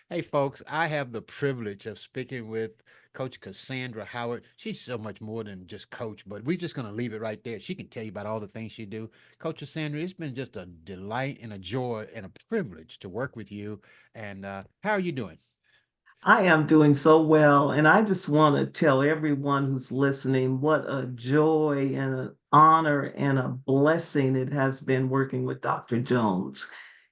Hey, folks, I have the privilege of speaking with Coach Cassandra Howard. She's so much more than just coach, but we're just going to leave it right there. She can tell you about all the things she do. Coach Cassandra, it's been just a delight and a joy and a privilege to work with you. And how are you doing? I am doing so well, and I just want to tell everyone who's listening what a joy and an honor and a blessing it has been working with Dr. Jones.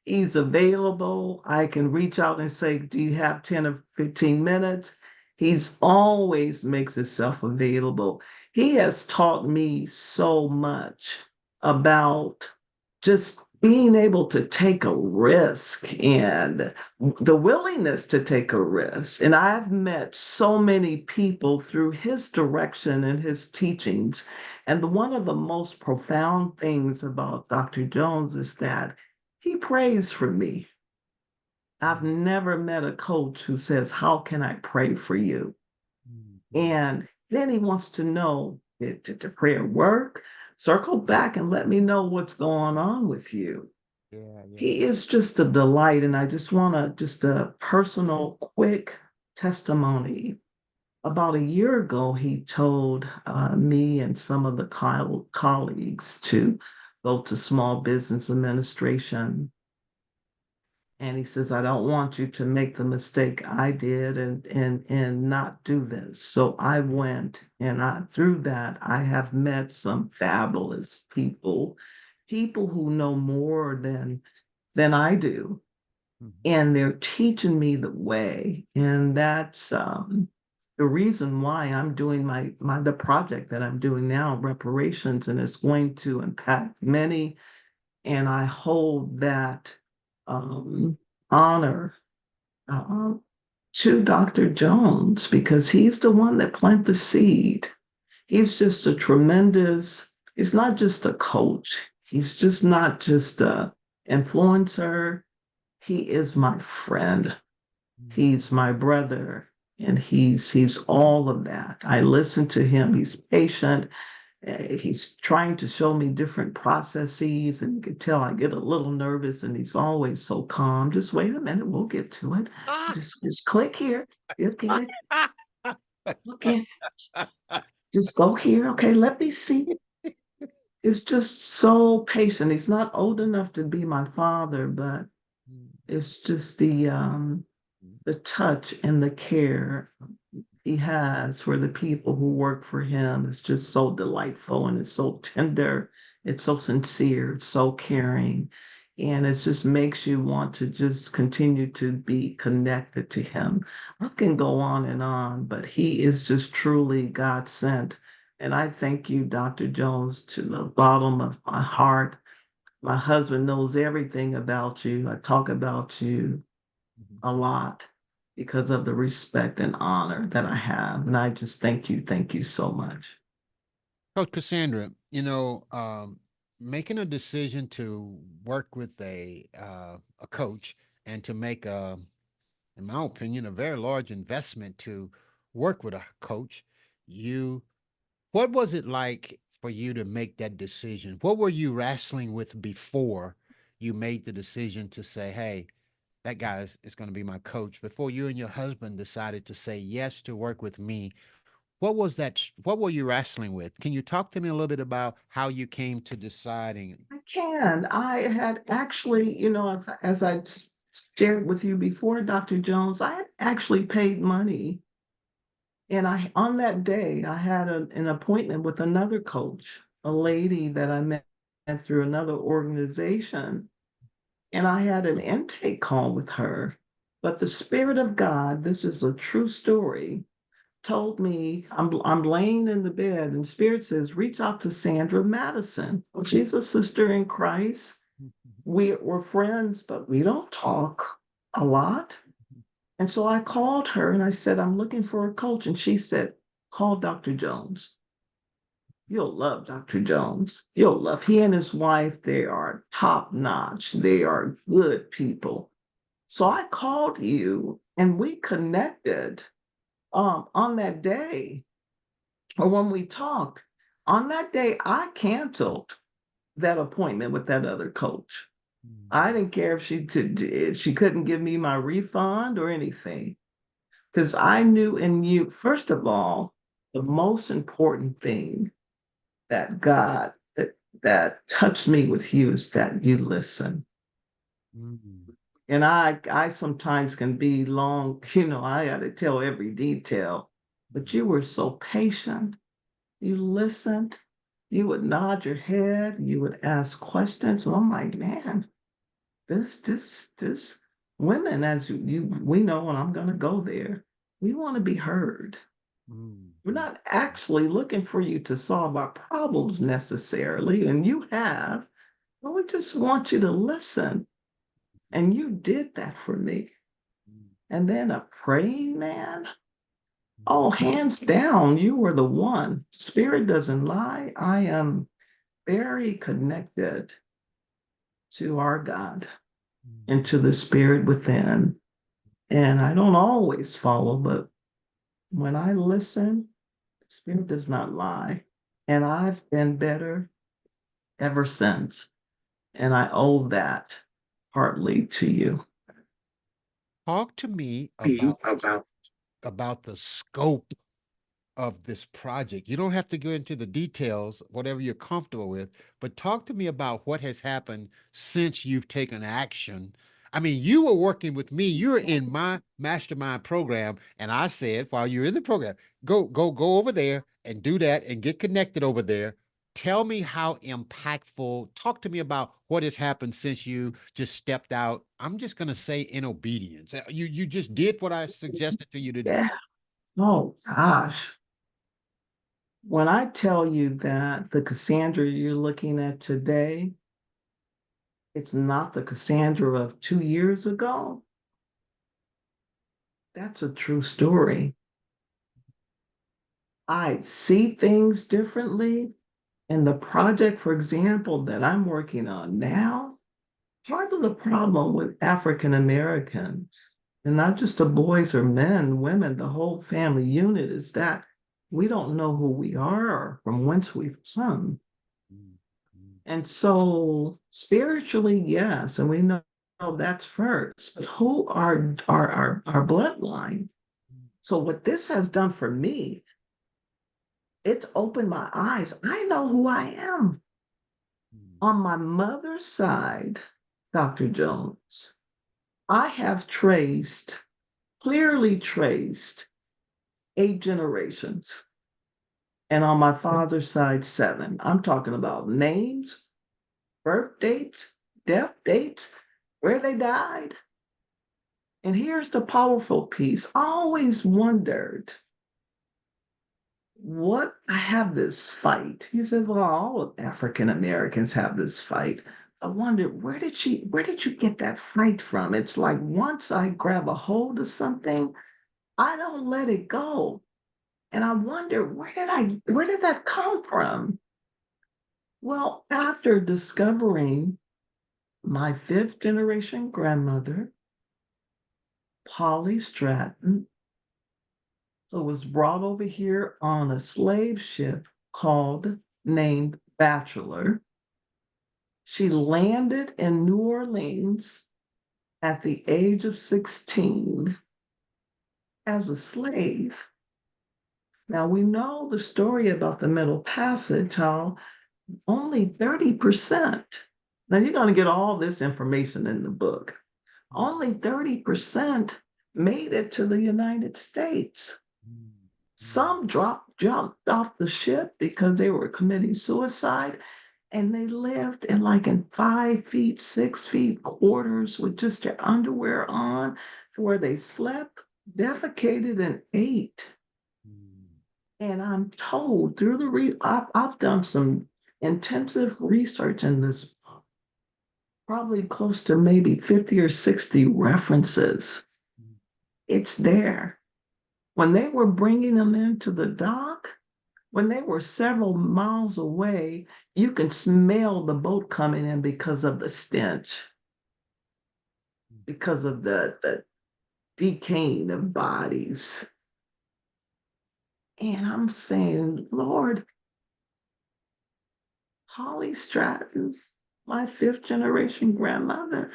He's available. I can reach out and say, "Do you have 10 or 15 minutes?" He's always makes himself available. He has taught me so much about just being able to take a risk and the willingness to take a risk. And I've met so many people through his direction and his teachings. And one of the most profound things about Dr. Jones is that he prays for me. I've Mhm, never met a coach who says, "How can I pray for you?" mhm. And then he wants to know, did the prayer work? Circle back and let me know what's going on with you. Yeah, yeah. He is just a delight, and I just wanna just a personal quick testimony. About a year ago, he told, me and some of the colleagues to go to Small Business Administration, and he says, "I don't want you to make the mistake I did and not do this." So I went, and through that, I have met some fabulous people, people who know more than I do, Mhm. and they're teaching me the way, and that's, the reason why I'm doing the project that I'm doing now, reparations, and it's going to impact many, and I hold that, um, honor, uh, to Dr. Jones because he's the one that planted the seed. He's just a tremendous he's not just a coach, he's just not just a influencer, he is my friend. Mhm. He's my brother, and he's all of that. I listen to him. He's patient. He's trying to show me different processes, and you can tell I get a little nervous, and he's always so calm. Just wait a minute, we'll get to it. Ah! Just click here. You'll get it. Okay, just go here. Okay, let me see. It's just so patient. He's not old enough to be my father, but it's just the touch and the care he has for the people who work for him is just so delightful, and it's so tender, it's so sincere, it's so caring, and it just makes you want to just continue to be connected to him. I can go on, but he is just truly God sent. And I thank you, Dr. Jones, to the bottom of my heart. My husband knows everything about you. I talk about you Mhm. a lot because of the respect and honor that I have. And I just thank you so much. Coach Cassandra, making a decision to work with a coach and to make in my opinion, a very large investment to work with a coach. You, what was it like for you to make that decision? What were you wrestling with before you made the decision to say, "Hey, that guy is going to be my coach"? Before you and your husband decided to say yes to work with me, what was that? What were you wrestling with? Can you talk to me a little bit about how you came to deciding? I can. I had actually, as shared with you before, Dr. Jones, I had actually paid money. And on that day, I had an appointment with another coach, a lady that I met through another organization. And I had an intake call with her. But the Spirit of God, this is a true story, told me I'm laying in the bed, and Spirit says, reach out to Sandra Madison. Well, she's a sister in Christ. We're friends, but we don't talk a lot. And so I called her and I said, I'm looking for a coach. And she said, call Dr. Jones. You'll love Dr. Jones. You'll love he and his wife. They are top notch. They are good people. So I called you and we connected on that day, or when we talked. On that day, I canceled that appointment with that other coach. I Mm. didn't care if she couldn't give me my refund or anything, because I knew in you, first of all, the most important thing that God that touched me with you is that you listen. Mm. And I sometimes can be long, I got to tell every detail, but you were so patient. You listened. You would nod your head. You would ask questions. And I'm like, man, this women, as we know, and I'm gonna go there. We want to be heard. Mm. We're Mm. not actually looking for you to solve our problems necessarily, and you have, but we just want you to listen. And you did that for me. Mm. And then a praying man. Mm. Oh, hands down, you were the one. Spirit doesn't lie. I am very connected to our God and to the spirit within. And I don't always follow, but when I listen, the spirit does not lie. And I've been better ever since. And I owe that partly to you. Talk to me You about about the scope of this project. You don't have to go into the details, whatever you're comfortable with, but talk to me about what has happened since you've taken action. I mean, you were working with me. You're in my mastermind program, and I said while you're in the program, go over there and do that and get connected over there. Tell me how impactful. Talk to me about what has happened since you just stepped out. I'm just going to say in obedience. You just did what I suggested for you to do. yeah. Oh gosh. When I tell you that the Cassandra you're looking at today, it's not the Cassandra of 2 years ago, that's a true story. I see things differently. And the project, for example, that I'm working on now, part of the problem with African Americans, and not just the boys or men, women, the whole family unit, is that we don't know who we are or from whence we've come. Mm, mm, And so spiritually, yes, and we know that's first, but who are our bloodline? So what this has done for me, it's opened my eyes. I know who I am. mm, On my mother's side, Dr. Jones, I have clearly traced 8 generations. And on my father's side, 7. I'm talking about names, birth dates, death dates, where they died. And here's the powerful piece. I always wondered what I have this fight. He says, well, all of African Americans have this fight. I wondered where did you get that fight from? It's like once I grab a hold of something, I don't let it go. And I wonder where did that come from? Well, after discovering my fifth generation grandmother, Polly Stratton, who was brought over here on a slave ship called named Bachelor. She landed in New Orleans at the age of 16 as a slave. Now we know the story about the Middle Passage, how only 30%, now you're going to get all this information in the book, mm, only 30% made it to the United States. mm, mm, Some jumped off the ship because they were committing suicide, and they lived in 5 feet, 6 feet quarters with just their underwear on, where they slept, defecated, and ate. mm, And I'm told through I've done some intensive research in this, probably close to maybe 50 or 60 references. mm, It's there. When they were bringing them into the dock, when they were several miles away, you can smell the boat coming in because of the stench, mm. because of the decaying of bodies. And I'm saying, Lord, Holly Stratton, My fifth generation grandmother,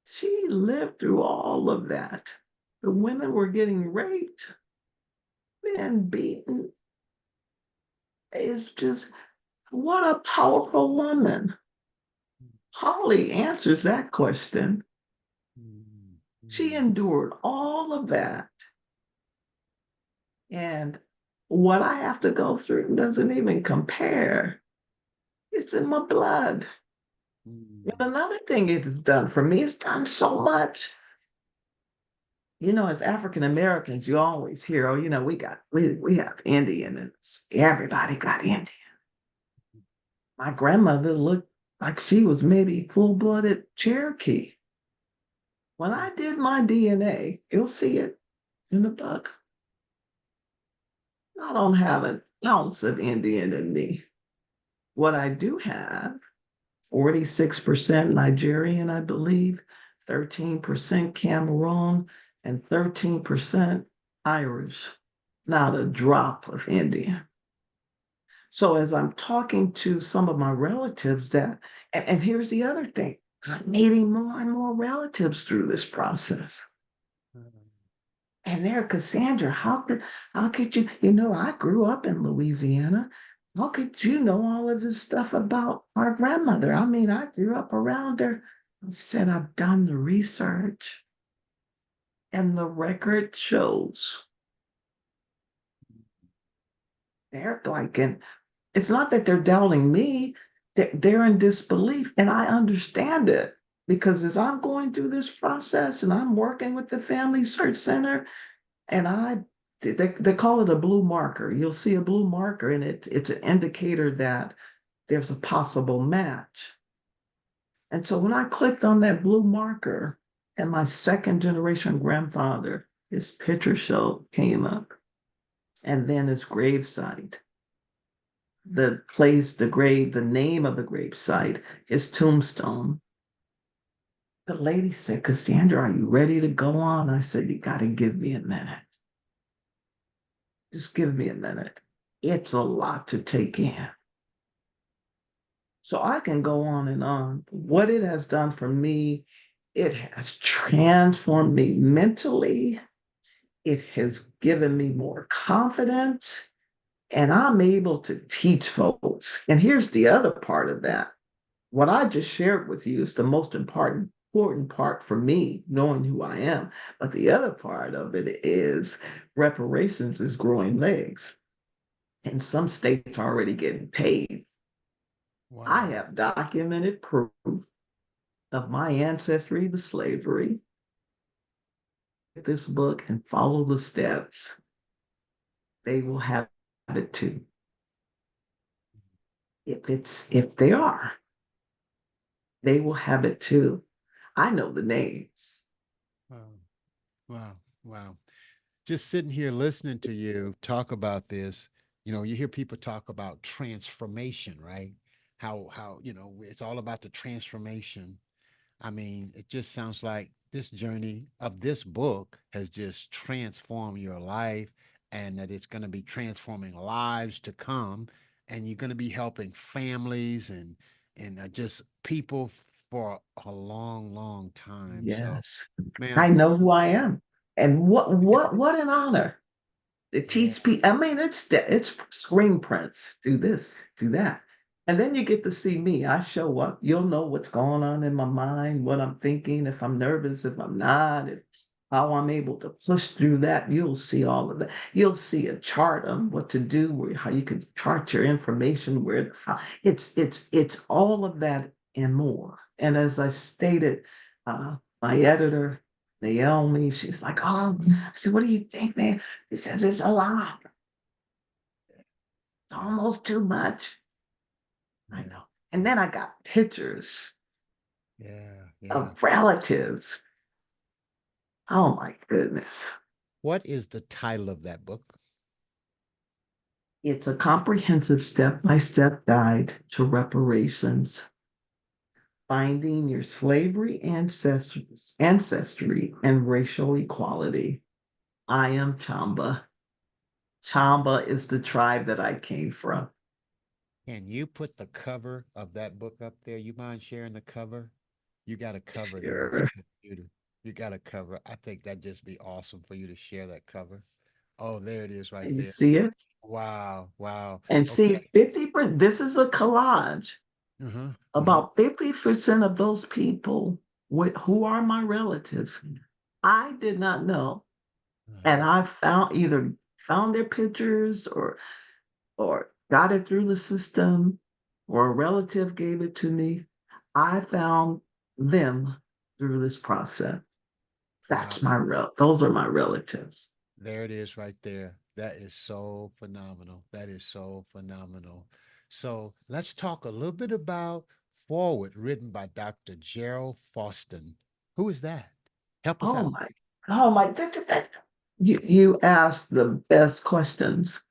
she lived through all of that. The women were getting raped, men beaten. It's just, what a powerful woman. Holly answers that question. Mm, She mm, endured all of that. And what I have to go through doesn't even compare. It's in my blood. mm, And another thing it has done for me, it's done so much. As African Americans, you always hear, oh, we have Indian and everybody got Indian. My grandmother looked like she was maybe full-blooded Cherokee. When mm, I did my DNA, you'll see it in the book. I don't have an ounce of Indian in me. What I do have, 46% Nigerian, I believe, 13% Cameroon, and 13% Irish. Not a drop of Indian. So as I'm talking to some of my relatives and here's the other thing, I'm meeting more and more relatives through this process. And they're Cassandra, how could I grew up in Louisiana. How could you know all of this stuff about our grandmother? I mean, I grew up around her. I said, I've done the research, and the record shows they're like, and it's not that they're doubting me, they're in disbelief, and I understand it because as I'm going through this process and I'm working with the Family Search Center, and they call it a blue marker. You'll see a blue marker, and it's an indicator that there's a possible match. And so when I clicked on that blue marker, and my second generation grandfather, his picture show came up, and then his gravesite, the place, the grave, the name of the gravesite, his tombstone. The lady said, Cassandra, are you ready to go on? I said, you got to give me a minute. Just give me a minute. It's a lot to take in. So I can go on and on. What it has done for me, it has transformed me mentally. It has given me more confidence, and I'm able to teach folks. And here's the other part of that. What I just shared with you is the most important part for me, knowing who I am. But the other part of it is reparations is growing legs. And some states are already getting paid. I wow. have documented proof of my ancestry to slavery. This book and follow the steps. They will have it too. If they are, they will have it too. I know the names. Wow. Wow. Wow. Just sitting here listening to you talk about this, you hear people talk about transformation, right? How, it's all about the transformation. I mean, it just sounds like this journey of this book has just transformed your life and that it's going to be transforming lives to come and you're going to be helping families and just people for a long, long time. So, Yes, I man, know who I am. And what an honor to yeah. teach people. I mean, it's screen prints. Do this, do that, and then you get to see me. I show up. You'll know what's going on in my mind, what I'm thinking, if I'm nervous, if I'm not, if how I'm able to push through that. You'll see all of that. You'll see a chart on what to do, how you can chart your information, where how, it's all of that and more. And as I stated, my editor Naomi, she's like, oh, I said, what do you think, man? He says it's a lot. It's almost too much. I Yeah. know. And then I got pictures Yeah. Yeah. of relatives. Oh my goodness. What is the title of that book? It's a comprehensive step-by-step guide to reparations, finding your slavery ancestry and racial equality. I am Chamba. Chamba is the tribe that I came from. Can you put the cover of that book up there? You mind sharing the cover? You got to cover there on Sure. your computer. You got to cover. I think that'd just be awesome for you to share that cover. Oh, there it is right You there. see it? Wow, wow. And Okay. see, 50%, this is a collage. Uh-huh. Uh-huh. About 50% of those people who are my relatives, I did not know. Uh-huh. And I found either found their pictures or got it through the system or a relative gave it to me. I found them through this process. Wow. Those are my relatives. There it is right there. That is so phenomenal. That is so phenomenal. So let's talk a little bit about Forward, written by Dr. Gerald Faustin. Who is that? Help us Oh out. my, oh my, you asked the best questions.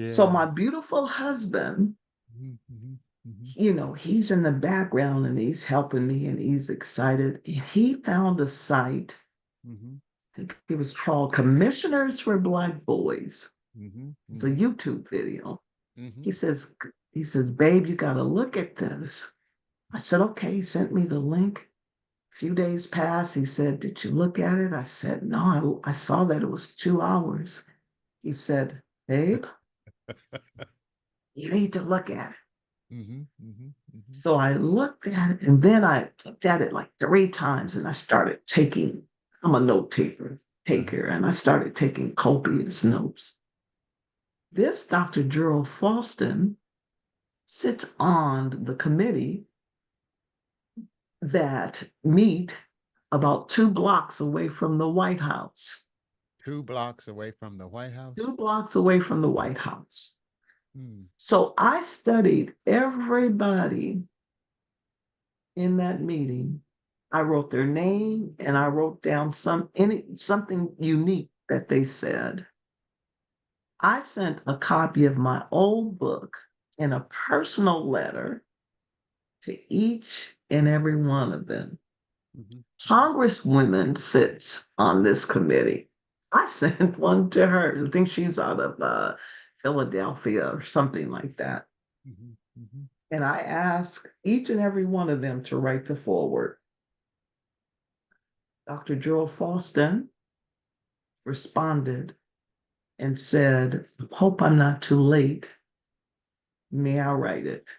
So Yeah. my beautiful husband, Mhm, mhm, mhm, he's in the background and he's helping me and he's excited. He found a site, mhm, I think it was called Commissioners for Black Boys. mhm, It's a mhm, YouTube video. He mhm, says, he says, babe, you gotta look at this. I said, okay. He sent me the link. A few days passed. He said, did you look at it? I said, no, I saw that it was 2 hours. He said, babe, you need to look at it. mhm, mhm, mhm, So I looked at it and then I looked at it like 3 times and I started taking, I'm a note uh-huh. taker, and I started taking copious notes. This Dr. Gerald Faustin sits on the committee that meet about 2 blocks away from the White House. 2 blocks away from the White House. 2 blocks away from the White House. Hmm. So I studied everybody in that meeting. I wrote their name and I wrote down something unique that they said. I sent a copy of my old book in a personal letter to each and every one of them. Mhm, mhm, Congresswoman sits on this committee. I sent one to her. I think she's out of Philadelphia or something like that. mhm, mhm. And I asked each and every one of them to write the foreword. Dr. Joel Faustin responded and said, hope I'm not too late. May I write it?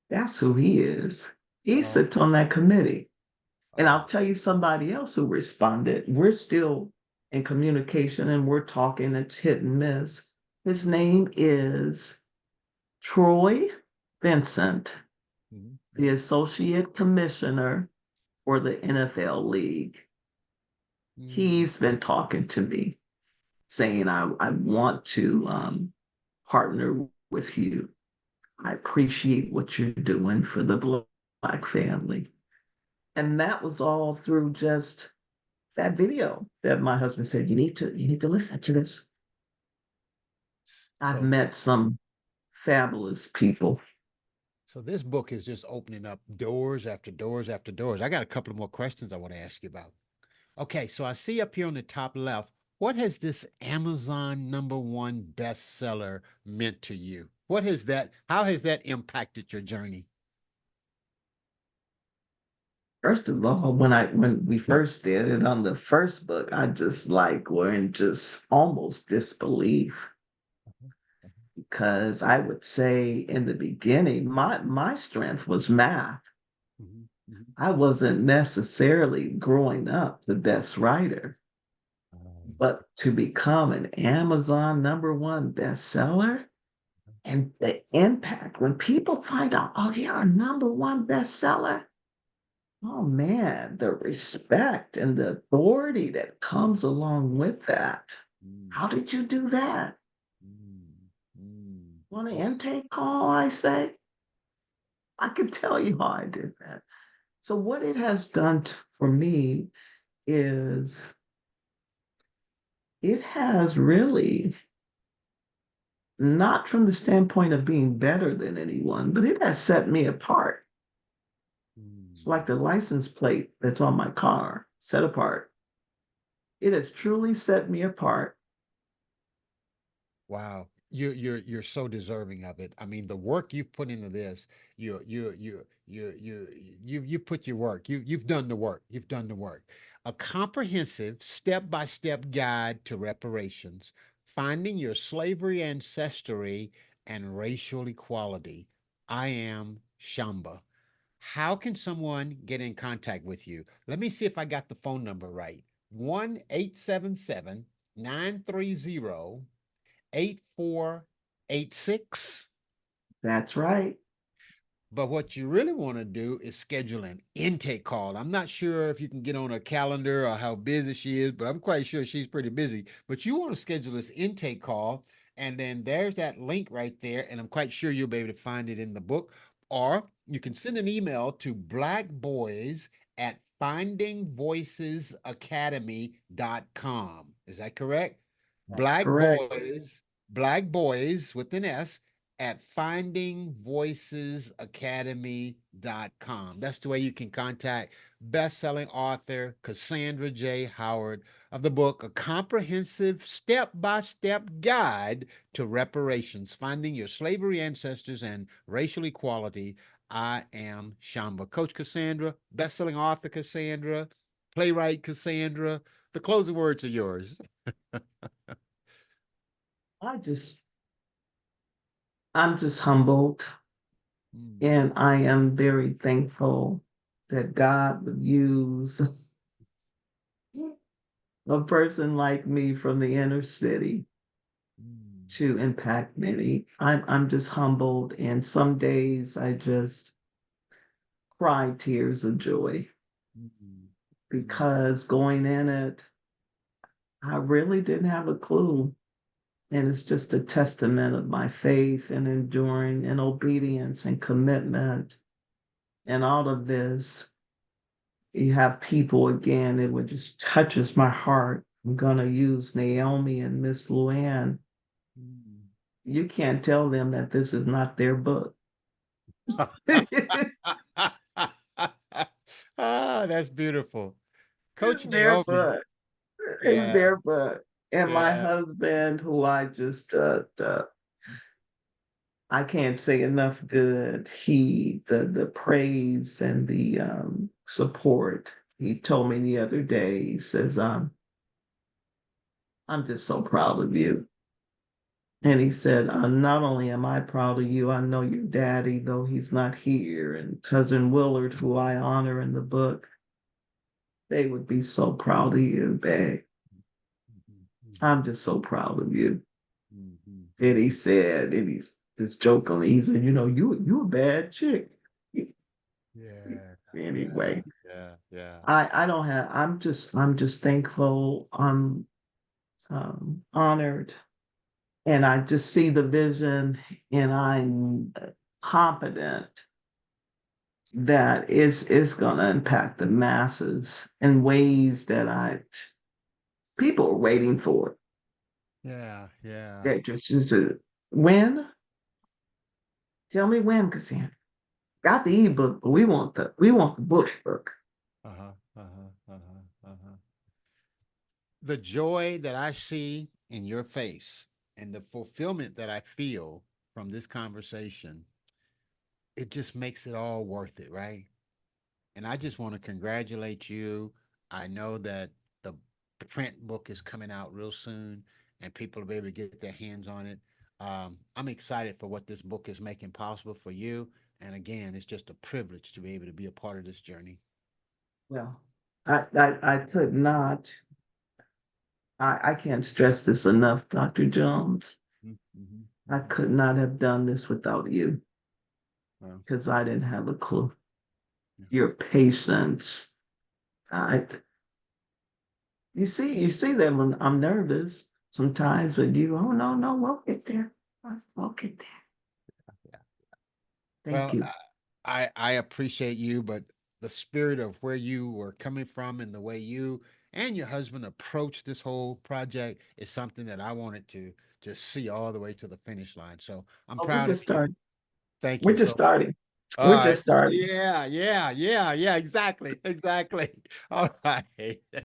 That's who he is. He Oh, sits on that committee. And oh. I'll tell you somebody else who responded. We're still in communication and we're talking. It's hit and miss. His name is Troy Vincent, Mhm, the mhm, Associate Commissioner for the NFL League. mm. He's been talking to me saying, I want to partner with you. I appreciate what you're doing for the Black family. And that was all through just that video that my husband said, you need to listen to this. I've So met this some fabulous people. so this book is just opening up doors after doors after doors. I got a couple of more questions I want to ask you about. Okay, so I see up here on the top left, what has this Amazon #1 bestseller meant to you? How has that impacted your journey? First of all, when we first did it on the first book, I just like were in just almost disbelief Mhm, because I would say in the beginning, my strength was math. mhm, mhm, I wasn't necessarily growing up the best writer, mhm. but to become an Amazon #1 bestseller and the impact when people find out, oh, you're a #1 bestseller. Oh man, the respect and the authority that comes along with that. Mm, How did you do that? mm, mm, On an mm, intake call, I say? I can tell you how I did that. So, what it has done for me is it has really, not from the standpoint of being better than anyone, but it has set me apart. It's like mm. the license plate that's on my car, set apart. It has truly set me apart. Wow. You're so deserving of it. I mean, the work you've put into this, you put your work. You've done the work. You've done the work. A comprehensive step-by-step guide to reparations, finding your slavery ancestry and racial equality. I am Shamba. How can someone get in contact with you? Let me see if I got the phone number right. 1-877-930-8486. That's right. But what you really want to do is schedule an intake call. I'm not sure if you can get on her calendar or how busy she is, but I'm quite sure she's pretty busy. But you want to schedule this intake call, and then there's that link right there. And I'm quite sure you'll be able to find it in the book. Or you can send an email to blackboys at findingvoicesacademy.com. Is that correct? That's Black correct. Boys, Black Boys with an S at findingvoicesacademy.com. That's the way you can contact best-selling author Cassandra J. Howard of the book A Comprehensive Step-by-Step Guide to Reparations, Finding Your Slavery Ancestors and Racial Equality. I am Shamba. Coach Cassandra, best-selling author Cassandra, playwright Cassandra. The closing words are yours. I just, I'm just humbled, Mm, and I am very thankful that God would use a person like me from the inner city mm, to impact many. I'm just humbled, and some days I just cry tears of joy mm, mm. because going in it, I really didn't have a clue. And it's just a testament of my faith and enduring and obedience and commitment and all of this. You have people again, it would just touches my heart. I'm gonna use Naomi and Miss Luann. Mm. You can't tell them that this is not their book. Ah, that's beautiful. It's Coach their Naomi. book. It's Yeah, their book. And my yeah. husband, who I just I can't say enough good. The praise and the support. He told me the other day, he says, I'm just so proud of you. And he said, not only am I proud of you, I know your daddy, though he's not here, and cousin Willard, who I honor in the book, they would be so proud of you, babe. Mhm, mhm, I'm just so proud of you. mhm, And he said, and he's just jokingly, he said, you a bad chick. yeah, yeah, Anyway, yeah, yeah. I don't have I'm just thankful. I'm honored, and I just see the vision, and I'm confident that it's gonna impact the masses in ways that I people are waiting for it. Yeah, yeah. That just when? Tell me when, Cassandra. Got the ebook, but we want the book. Uh-huh, uh-huh, uh-huh, uh-huh. The joy that I see in your face and the fulfillment that I feel from this conversation, it just makes it all worth it, right? And I just want to congratulate you. I know that the print book is coming out real soon and people will be able to get their hands on it. I'm excited for what this book is making possible for you. And again, it's just a privilege to be able to be a part of this journey. Well, I could not. I can't stress this enough, Dr. Jones. Mm-hmm, I mm-hmm. could not have done this without you Well, because I didn't have a clue. yeah. Your patience. I you see that when I'm nervous sometimes with you. Oh no, we'll get there. We'll get there. Yeah. Thank Well, you. I appreciate you, but the spirit of where you were coming from and the way you and your husband approached this whole project is something that I wanted to just see all the way to the finish line. So I'm Oh, we're proud of just you. starting. Thank We're you just so. starting. All We're right. just starting. Yeah, yeah, yeah, yeah. Exactly, exactly. All right.